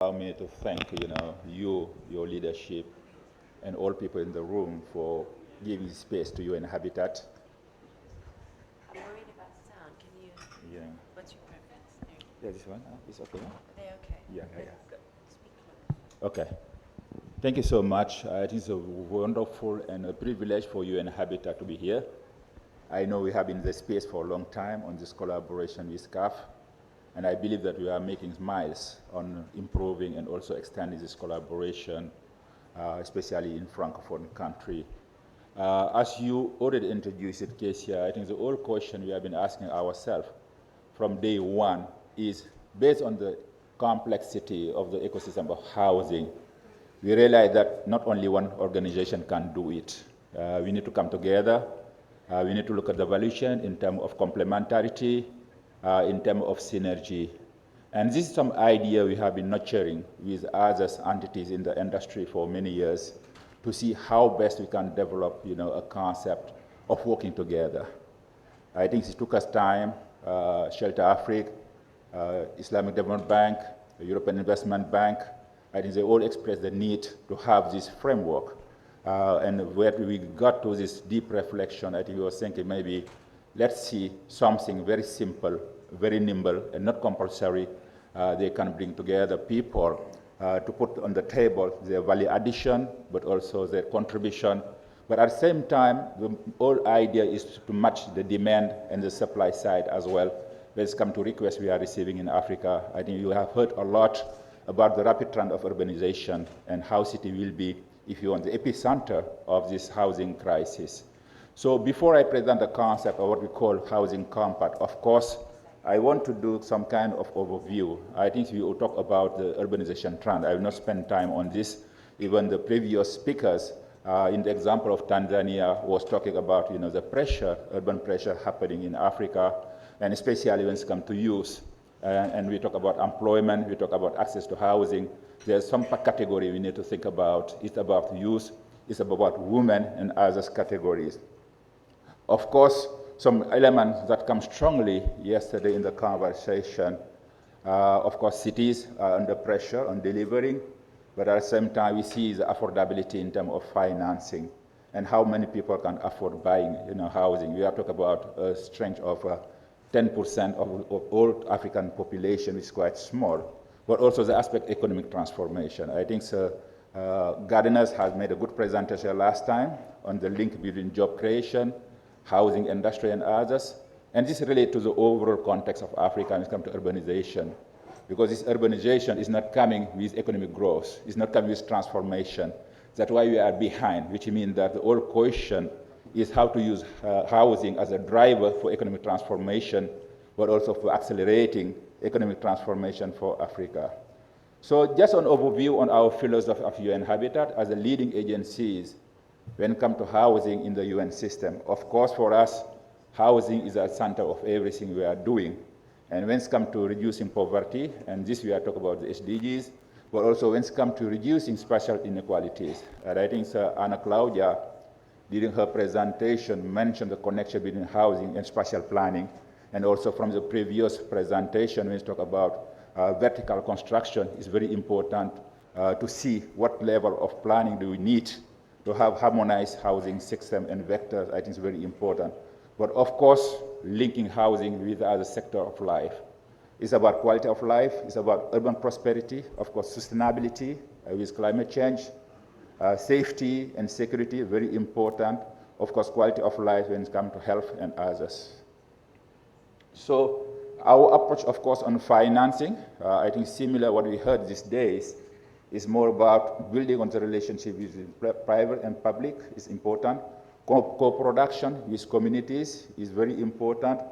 Allow me to thank you, your leadership, and all people in the room for giving space to UN Habitat. I'm worried about sound. Can you? Yeah. What's your preference? Yeah, this one. It's okay. Are they okay? Yeah. Speak close. Okay. Thank you so much. It is a wonderful and a privilege for UN Habitat to be here. I know we have been in this space for a long time on this collaboration with CAHF, and I believe that we are making miles on improving and also extending this collaboration, especially in Francophone country. As you already introduced it, Kesia, I think the whole question we have been asking ourselves from day one is based on the complexity of the ecosystem of housing. We realize that not only one organization can do it. We need to come together. We need to look at the valuation in terms of complementarity, in terms of synergy. And this is some idea we have been nurturing with other entities in the industry for many years to see how best we can develop a concept of working together. I think it took us time, Shelter Africa, Islamic Development Bank, the European Investment Bank, I think they all expressed the need to have this framework. And where we got to this deep reflection, I think we were thinking maybe let's see something very simple, very nimble, and not compulsory. They can bring together people to put on the table their value addition, but also their contribution. But at the same time, the whole idea is to match the demand and the supply side as well. When it comes to requests we are receiving in Africa, I think you have heard a lot about the rapid trend of urbanization and how city will be, if you want, the epicenter of this housing crisis. So before I present the concept of what we call housing compact, of course, I want to do some kind of overview. I think we will talk about the urbanization trend. I will not spend time on this. Even the previous speakers, in the example of Tanzania, was talking about the pressure, urban pressure happening in Africa, and especially when it comes to youth. And we talk about employment, we talk about access to housing. There's some category we need to think about. It's about youth, it's about women and other categories. Of course, some elements that come strongly yesterday in the conversation. Of course, cities are under pressure on delivering, but at the same time, we see the affordability in terms of financing and how many people can afford buying housing. We have talked about a strength of 10% of all African population, which is quite small, but also the aspect economic transformation. I think Gardeners has made a good presentation last time on the link between job creation, housing industry, and others. And this relates to the overall context of Africa when it comes to urbanization, because this urbanization is not coming with economic growth, it's not coming with transformation. That's why we are behind, which means that the whole question is how to use housing as a driver for economic transformation, but also for accelerating economic transformation for Africa. So just an overview on our philosophy of UN Habitat as a leading agencies when it comes to housing in the UN system. Of course, for us, housing is at the center of everything we are doing. And when it comes to reducing poverty, and this we are talking about the SDGs, but also when it comes to reducing spatial inequalities. And I think Anna Claudia, during her presentation, mentioned the connection between housing and spatial planning. And also from the previous presentation, when we talk about vertical construction, it's very important to see what level of planning do we need to have harmonized housing system and vectors. I think it's very important. But of course, linking housing with the other sector of life. It's about quality of life, it's about urban prosperity, of course, sustainability with climate change, safety and security, very important. Of course, quality of life when it comes to health and others. So our approach, of course, on financing, I think similar what we heard these days, is more about building on the relationship between private and public is important. Co-production with communities is very important.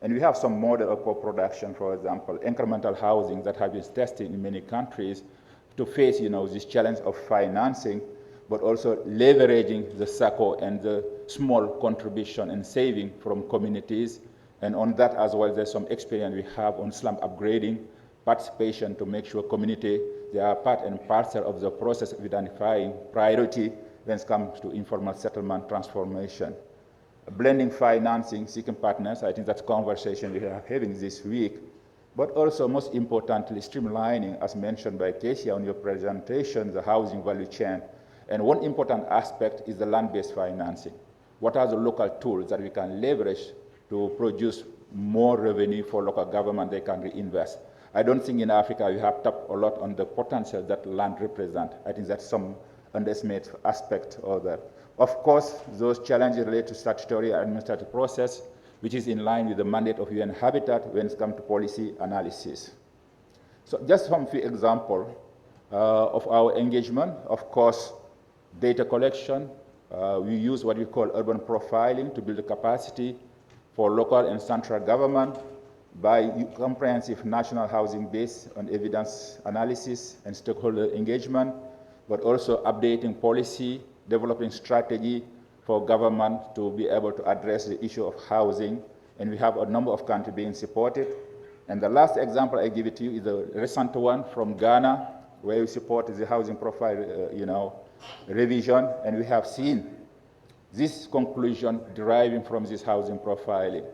And we have some model of co-production, for example, incremental housing that have been tested in many countries to face this challenge of financing, but also leveraging the SACCO and the small contribution and saving from communities. And on that as well, there's some experience we have on slum upgrading, participation to make sure community, they are part and parcel of the process of identifying priority when it comes to informal settlement transformation. Blending financing, seeking partners, I think that's a conversation we are having this week but also most importantly, streamlining, as mentioned by Kesia on your presentation, the housing value chain. And one important aspect is the land-based financing. What are the local tools that we can leverage to produce more revenue for local government they can reinvest? I don't think in Africa we have tapped a lot on the potential that land represents. I think that's some underestimated aspect of that. Of course, those challenges relate to statutory and administrative process, which is in line with the mandate of UN Habitat when it comes to policy analysis. So just some few examples of our engagement. Of course, data collection. We use what we call urban profiling to build the capacity for local and central government by comprehensive national housing based on evidence analysis and stakeholder engagement, but also updating policy, developing strategy for government to be able to address the issue of housing. And we have a number of countries being supported. And the last example I give it to you is the recent one from Ghana, where we support the housing profile revision. And we have seen this conclusion deriving from this housing profiling.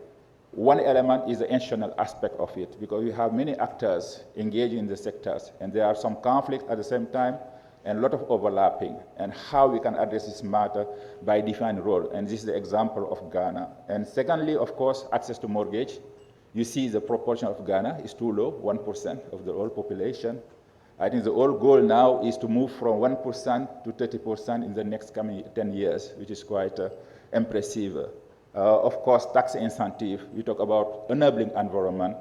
One element is the institutional aspect of it, because we have many actors engaging in the sectors, and there are some conflict at the same time, and a lot of overlapping, and how we can address this matter by defining role, and this is the example of Ghana. And secondly, of course, access to mortgage. You see the proportion of Ghana is too low, 1% of the whole population. I think the whole goal now is to move from 1% to 30% in the next coming 10 years, which is quite impressive. Of course, tax incentive, we talk about enabling environment,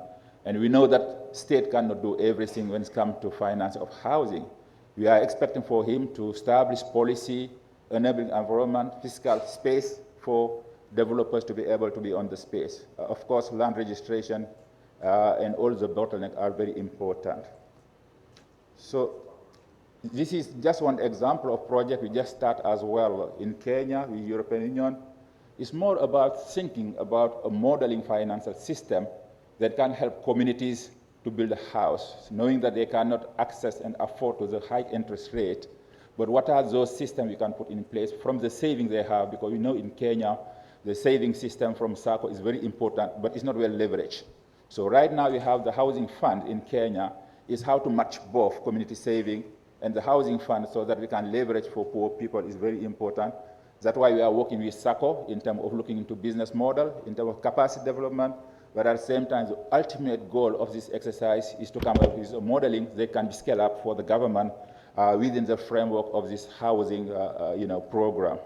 and we know that state cannot do everything when it comes to finance of housing. We are expecting for him to establish policy, enabling environment, fiscal space for developers to be able to be on the space. Of course, land registration and all the bottlenecks are very important. So this is just one example of project we just start as well in Kenya with European Union. It's more about thinking about a modeling financial system that can help communities to build a house, knowing that they cannot access and afford to the high interest rate. But what are those systems we can put in place from the savings they have? Because we know in Kenya, the saving system from SACCO is very important, but it's not well leveraged. So right now we have the housing fund in Kenya, is how to match both community saving and the housing fund so that we can leverage for poor people is very important. That's why we are working with SACCO in terms of looking into business model, in terms of capacity development, but at the same time, the ultimate goal of this exercise is to come up with a modeling that can be scaled up for the government within the framework of this housing program.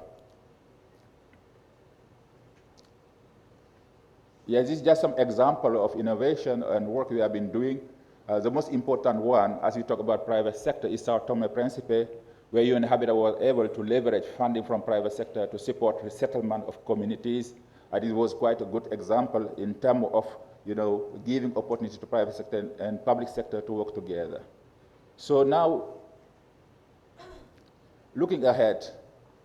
Yeah, this is just some example of innovation and work we have been doing. The most important one, as we talk about private sector, is our Tome Principe, where UN Habitat was able to leverage funding from private sector to support resettlement of communities. And it was quite a good example in terms of giving opportunity to private sector and public sector to work together. So now, looking ahead,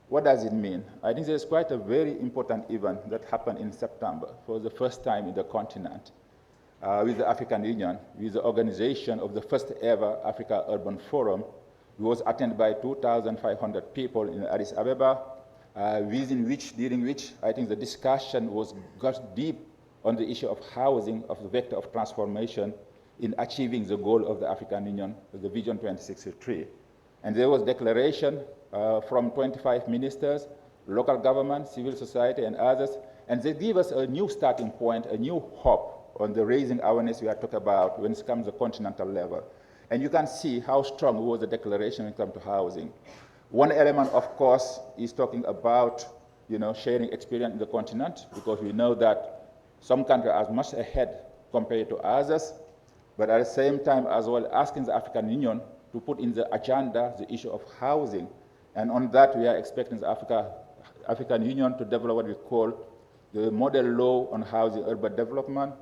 what does it mean? I think there's quite a very important event that happened in September for the first time in the continent with the African Union, with the organization of the first ever Africa Urban Forum. It was attended by 2,500 people in Addis Ababa, during which I think the discussion got deep on the issue of housing, of the vector of transformation in achieving the goal of the African Union, the Vision 2063. And there was declaration from 25 ministers, local government, civil society, and others, and they give us a new starting point, a new hope on the raising awareness we are talking about when it comes to the continental level. And you can see how strong was the declaration when it comes to housing. One element, of course, is talking about sharing experience in the continent, because we know that some countries are much ahead compared to others, but at the same time as well asking the African Union to put in the agenda the issue of housing. And on that, we are expecting the African Union to develop what we call the model law on housing urban development,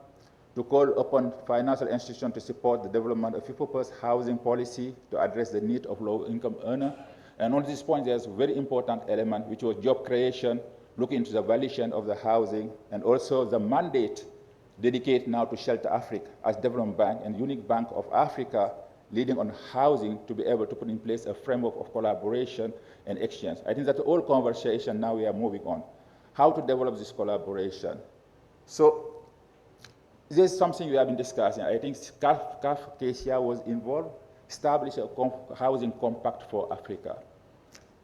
to call upon financial institutions to support the development of people-first housing policy to address the need of low-income earners. And on this point, there's a very important element, which was job creation, looking into the valuation of the housing, and also the mandate dedicated now to Shelter Africa as Development Bank and Unique Bank of Africa, leading on housing to be able to put in place a framework of collaboration and exchange. I think that's the whole conversation now we are moving on. How to develop this collaboration. So this is something we have been discussing. I think CAHF was involved, established a housing compact for Africa.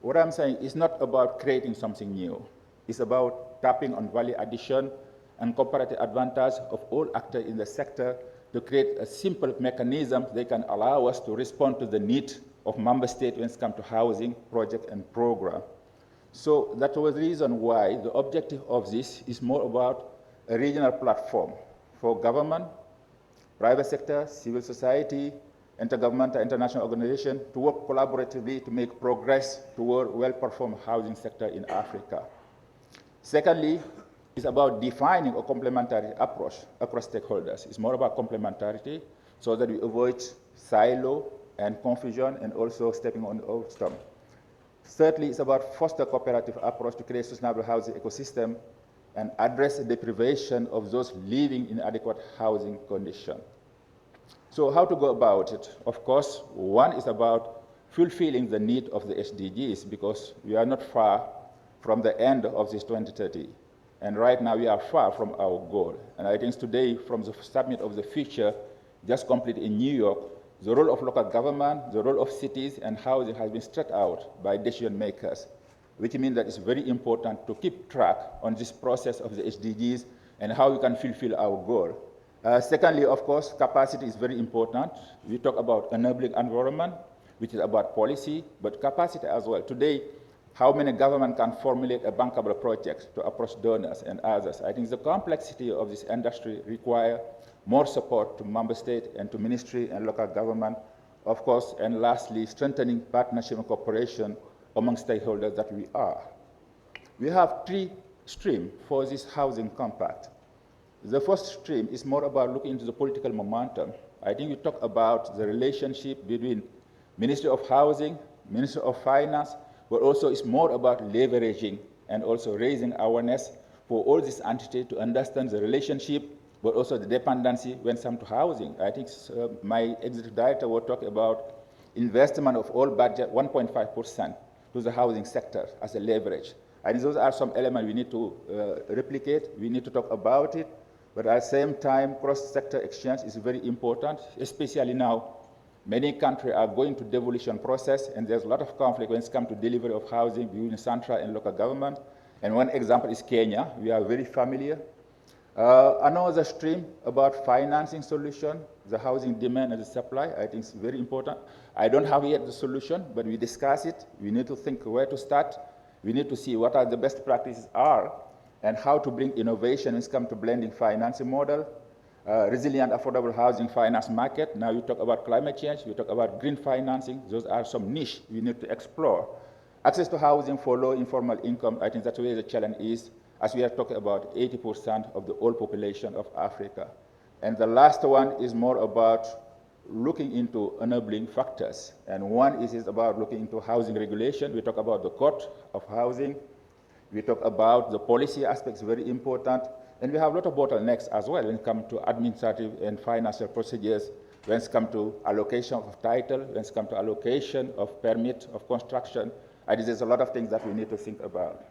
What I'm saying is not about creating something new. It's about tapping on value addition and comparative advantage of all actors in the sector to create a simple mechanism that can allow us to respond to the need of member states when it comes to housing, project, and program. So that was the reason why the objective of this is more about a regional platform for government, private sector, civil society, intergovernmental, international organizations to work collaboratively to make progress toward well-performed housing sector in Africa. Secondly, it's about defining a complementary approach across stakeholders. It's more about complementarity so that we avoid silo and confusion and also stepping on the old stump. Thirdly, it's about foster cooperative approach to create sustainable housing ecosystem and address the deprivation of those living in inadequate housing conditions. So how to go about it? Of course, one is about fulfilling the need of the SDGs because we are not far from the end of this 2030. And right now we are far from our goal. And I think today from the Summit of the Future, just completed in New York, the role of local government, the role of cities and housing has been stretched out by decision makers, which means that it's very important to keep track on this process of the SDGs and how we can fulfill our goal. Secondly, of course, capacity is very important. We talk about enabling environment, which is about policy, but capacity as well. Today, how many government can formulate a bankable project to approach donors and others? I think the complexity of this industry require more support to member state and to ministry and local government, of course, and lastly, strengthening partnership and cooperation among stakeholders that we are. We have three streams for this housing compact. The first stream is more about looking into the political momentum. I think we talk about the relationship between Ministry of Housing, Ministry of Finance, but also it's more about leveraging and also raising awareness for all these entities to understand the relationship, but also the dependency when it comes to housing. I think my executive director will talk about investment of all budget 1.5% to the housing sector as a leverage. I think those are some elements we need to replicate. We need to talk about it. But at the same time, cross-sector exchange is very important, especially now. Many countries are going to devolution process, and there's a lot of conflict when it comes to delivery of housing between central and local government. And one example is Kenya. We are very familiar. Another stream about financing solution, the housing demand and the supply, I think is very important. I don't have yet the solution, but we discuss it. We need to think where to start. We need to see what are the best practices are and how to bring innovation when it comes to blending financing model, resilient affordable housing finance market. Now you talk about climate change, we talk about green financing. Those are some niche we need to explore. Access to housing for low informal income, I think that's where the challenge is, as we are talking about 80% of the whole population of Africa. And the last one is more about looking into enabling factors. And one is about looking into housing regulation. We talk about the court of housing. We talk about the policy aspects, very important. And we have a lot of bottlenecks as well when it comes to administrative and financial procedures, when it comes to allocation of title, when it comes to allocation of permit of construction. I think there's a lot of things that we need to think about.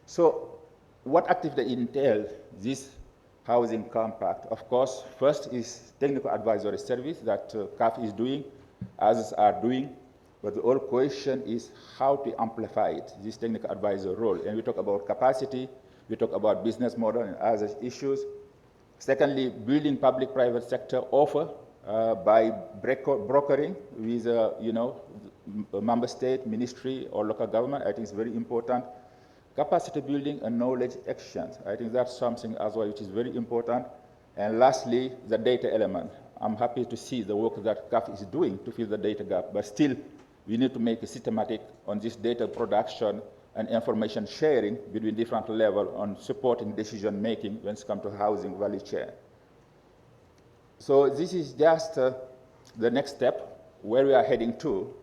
So what activity entails this housing compact? Of course, first is technical advisory service that CAHF is doing, others are doing. But the whole question is how to amplify it, this technical advisor role. And we talk about capacity, we talk about business model and other issues. Secondly, building public-private sector offer by brokering with, member state, ministry, or local government. I think it's very important. Capacity building and knowledge exchange. I think that's something as well which is very important. And lastly, the data element. I'm happy to see the work that CAHF is doing to fill the data gap, but still, we need to make it systematic on this data production and information sharing between different levels on supporting decision making when it comes to housing value chain. So this is just the next step where we are heading to.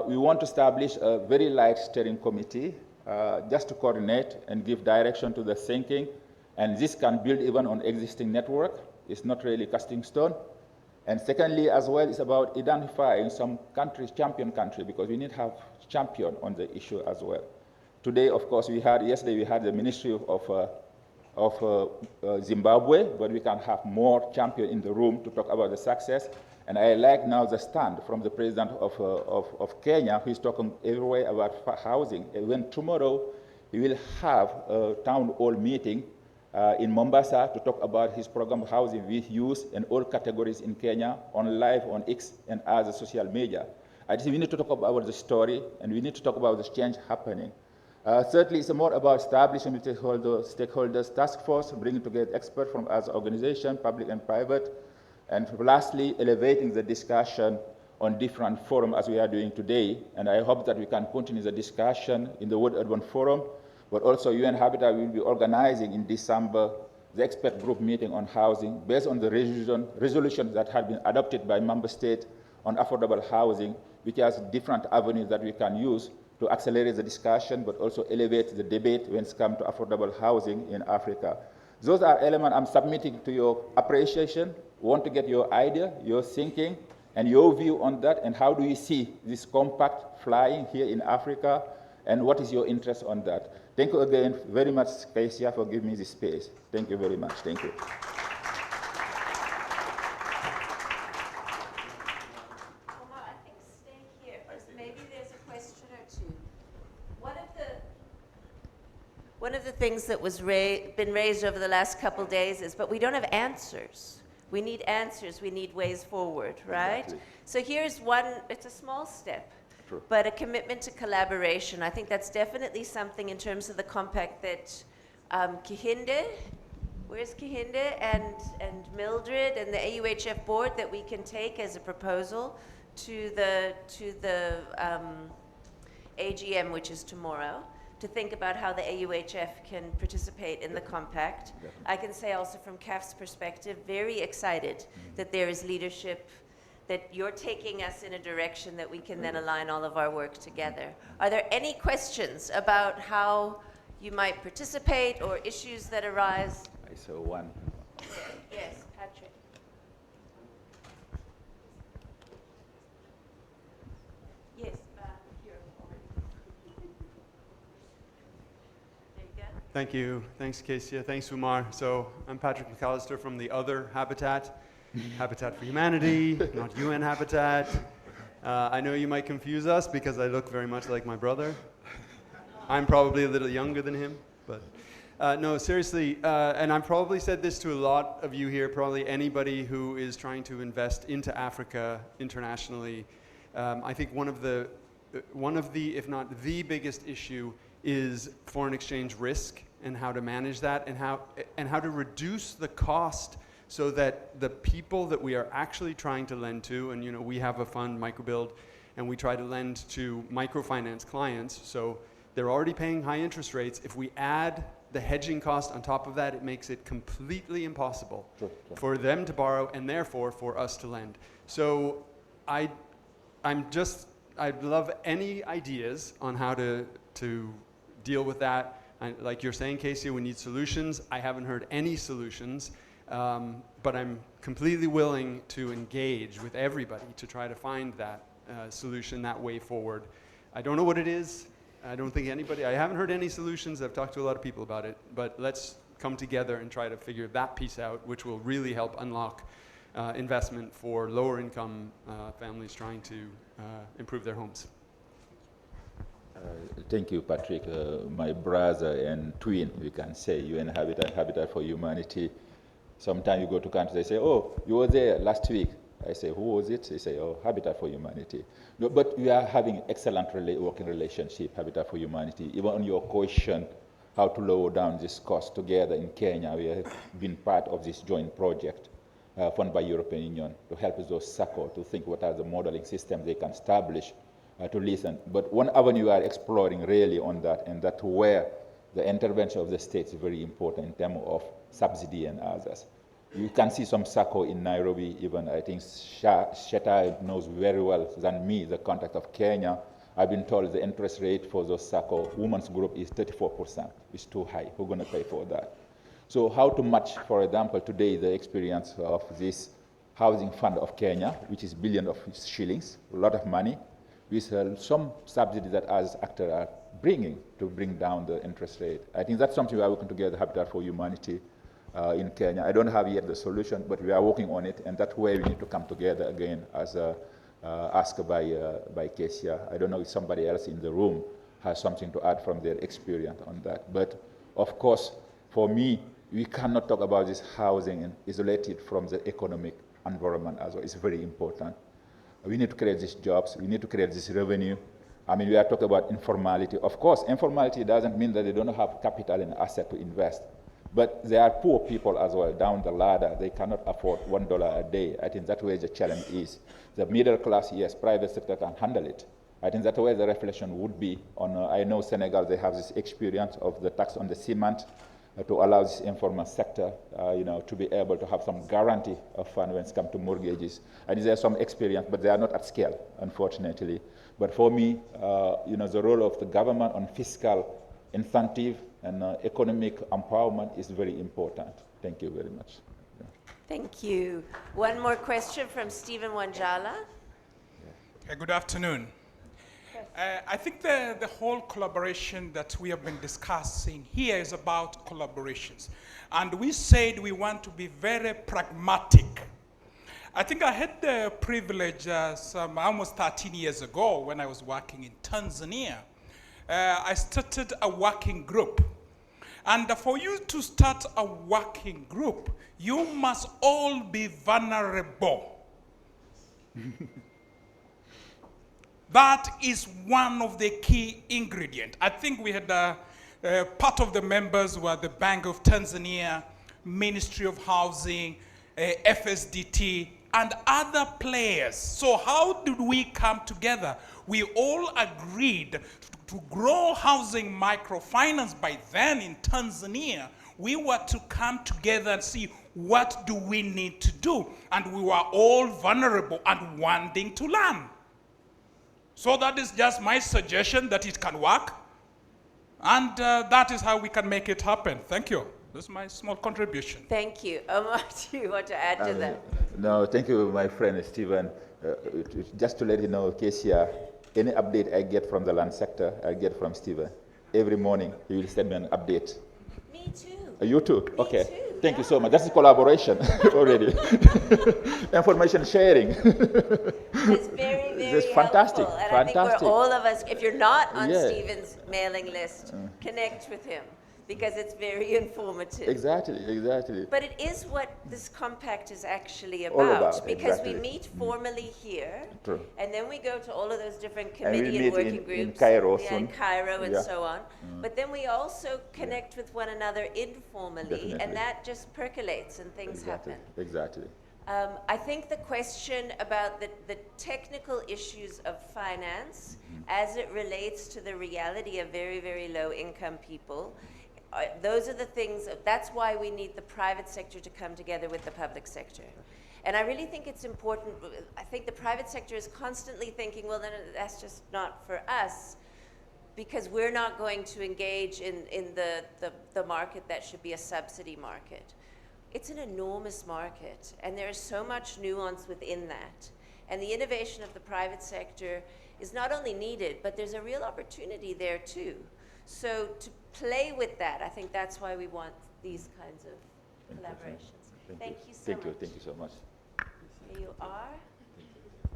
We want to establish a very light steering committee just to coordinate and give direction to the thinking. And this can build even on existing network. It's not really casting stone. And secondly, as well, it's about identifying some countries, champion country, because we need to have champion on the issue as well. Today, of course, yesterday we had the Ministry of of Zimbabwe, but we can have more champions in the room to talk about the success. And I like now the stand from the president of Kenya, who is talking everywhere about housing. And when tomorrow he will have a town hall meeting in Mombasa to talk about his program of housing with youth and all categories in Kenya, on live, on X, and other social media. I think we need to talk about the story, and we need to talk about the change happening. Thirdly, it's more about establishing the stakeholders task force, bringing together experts from other organizations, public and private. And lastly, elevating the discussion on different forums as we are doing today. And I hope that we can continue the discussion in the World Urban Forum, but also UN Habitat will be organizing in December the expert group meeting on housing based on the resolutions that have been adopted by member states on affordable housing, which has different avenues that we can use to accelerate the discussion, but also elevate the debate when it comes to affordable housing in Africa. Those are elements I'm submitting to your appreciation. Want to get your idea, your thinking, and your view on that, and how do you see this compact flying here in Africa, and what is your interest on that? Thank you again very much, Kesia, for giving me this space. Thank you very much. Thank you. Omar, I think stay here, because maybe there's a question or two. One of the things that was been raised over the last couple days is, but we don't have answers. We need answers, we need ways forward, right? Exactly. So here's one, it's a small step, True. but a commitment to collaboration. I think that's definitely something in terms of the compact that Kehinde, where's Kehinde, and Mildred and the AUHF board, that we can take as a proposal to the AGM, which is tomorrow, to think about how the AUHF can participate in the compact. Definitely. I can say also from CAHF's perspective, very excited that there is leadership, that you're taking us in a direction that we can then align all of our work together. Are there any questions about how you might participate or issues that arise? I saw one. Yes, Patrick. Yes, here. There you go. Thank you. Thanks, Kesia. Thanks, Umar. So I'm Patrick McAllister from the other Habitat, Habitat for Humanity, not UN Habitat. I know you might confuse us because I look very much like my brother. I'm probably a little younger than him, but no, seriously, and I've probably said this to a lot of you here, probably anybody who is trying to invest into Africa internationally. I think one of the, if not the biggest issue is foreign exchange risk and how to manage that, and how to reduce the cost so that the people that we are actually trying to lend to, and we have a fund, Microbuild, and we try to lend to microfinance clients, so they're already paying high interest rates. If we add the hedging cost on top of that, it makes it completely impossible for them to borrow and therefore for us to lend. So I'd love any ideas on how to deal with that. Like you're saying, Casey, we need solutions. I haven't heard any solutions, but I'm completely willing to engage with everybody to try to find that solution, that way forward. I don't know what it is. I don't think I haven't heard any solutions. I've talked to a lot of people about it, but let's come together and try to figure that piece out, which will really help unlock investment for lower income families trying to improve their homes. Thank you, Patrick. My brother and twin, we can say, UN Habitat for Humanity. Sometimes you go to countries, they say, oh, you were there last week. I say, who was it? They say, oh, Habitat for Humanity. No, but we are having excellent working relationship, Habitat for Humanity. Even on your question, how to lower down this cost together in Kenya, we have been part of this joint project funded by European Union to help those SACCO to think what are the modeling systems they can establish to listen. But one avenue we are exploring really on that, and that's where the intervention of the states is very important in terms of subsidy and others. You can see some SACCO in Nairobi, even I think Sheta knows very well than me the contact of Kenya. I've been told the interest rate for those SACCO women's group is 34%. It's too high. Who's going to pay for that? So how to match, for example, today the experience of this housing fund of Kenya, which is billions of shillings, a lot of money, with some subsidies that as actors are bringing to bring down the interest rate. I think that's something we are working together, Habitat for Humanity in Kenya. I don't have yet the solution, but we are working on it, and that's where we need to come together again, as asked by Kesia. I don't know if somebody else in the room has something to add from their experience on that. But of course, for me, we cannot talk about this housing and isolated from the economic environment as well. It's very important. We need to create these jobs. We need to create this revenue. I mean, we are talking about informality. Of course, informality doesn't mean that they don't have capital and asset to invest. But there are poor people as well down the ladder. They cannot afford $1 a day. I think that's where the challenge is. The middle class, yes, private sector can handle it. I think that's where the reflection would be on, I know Senegal, they have this experience of the tax on the cement to allow this informal sector, to be able to have some guarantee of fund when it comes to mortgages. And there's some experience, but they are not at scale, unfortunately. But for me, the role of the government on fiscal incentive and economic empowerment is very important. Thank you very much. Yeah. Thank you. One more question from Stephen Wanjala. Good afternoon. I think the whole collaboration that we have been discussing here is about collaborations. And we said we want to be very pragmatic. I think I had the privilege almost 13 years ago when I was working in Tanzania. I started a working group. And for you to start a working group, you must all be vulnerable. That is one of the key ingredients. I think we had part of the members were the Bank of Tanzania, Ministry of Housing, FSDT, and other players. So how did we come together? We all agreed to grow housing microfinance. By then in Tanzania, we were to come together and see what do we need to do. And we were all vulnerable and wanting to learn. So that is just my suggestion that it can work. And that is how we can make it happen. Thank you. This is my small contribution. Thank you. Omar, do you want to add to that? No, thank you, my friend Stephen. Just to let you know, Kesia, any update I get from the land sector, I get from Stephen. Every morning, he will send me an update. Me too. You too? Me okay. too. Thank you so much. That's collaboration already. Information sharing. It's very, very It's fantastic. helpful. And Fantastic. I think we're all of us, if you're not on Yeah. Stephen's mailing list, connect with him because it's very informative. Exactly, exactly. But it is what this compact is actually All about, about, because exactly. we meet formally here, True. and then we go to all of those different And we committee and meet working in groups. Cairo yeah, soon. in Cairo and Yeah. so on. But then we also connect with one another informally, Definitely. and that just percolates and things Exactly. happen. Exactly. I think the question about the technical issues of finance as it relates to the reality of very, very low income people, those are the things, that's why we need the private sector to come together with the public sector. And I really think it's important, I think the private sector is constantly thinking, well, then that's just not for us, because we're not going to engage in the market that should be a subsidy market. It's an enormous market, and there is so much nuance within that. And the innovation of the private sector is not only needed, but there's a real opportunity there too. So to play with that, I think that's why we want these kinds of collaborations. Thank you so much. Thank you so much. Here you are.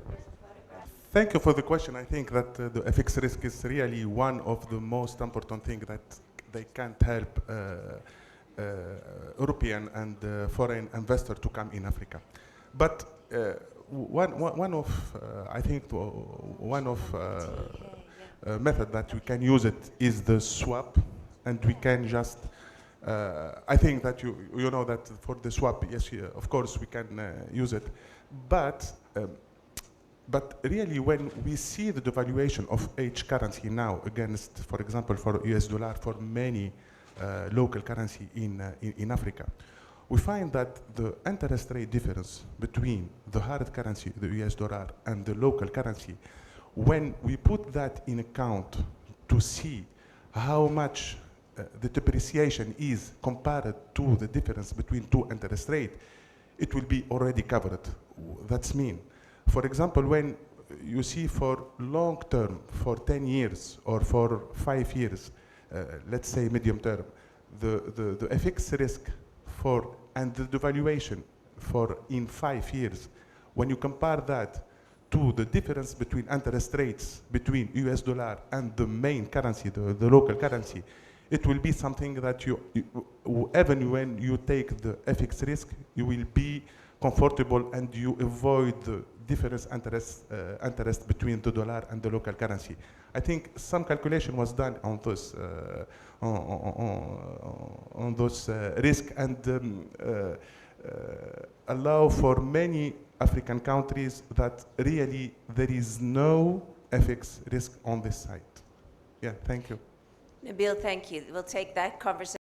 There's a photograph. Thank you for the question. I think that the FX risk is really one of the most important things that they can't help European and foreign investors to come in Africa. But one of method that we can use it is the swap, and we can just. I think that you know that for the swap, yes, of course we can use it, but really when we see the devaluation of each currency now against, for example, for US dollar, for many local currency in Africa, we find that the interest rate difference between the hard currency, the US dollar, and the local currency, when we put that in account to see how much the depreciation is compared to the difference between two interest rates, it will be already covered. That's mean. For example, when you see for long term, for 10 years or for 5 years, let's say medium term, the FX risk for and the devaluation for in 5 years, when you compare that to the difference between interest rates between US dollar and the main currency, the local currency, it will be something that even when you take the FX risk, you will be comfortable and you avoid the difference interest between the dollar and the local currency. I think some calculation was done on those risk and allow for many African countries that really there is no FX risk on this side. Yeah, thank you. Nabil, thank you. We'll take that conversation.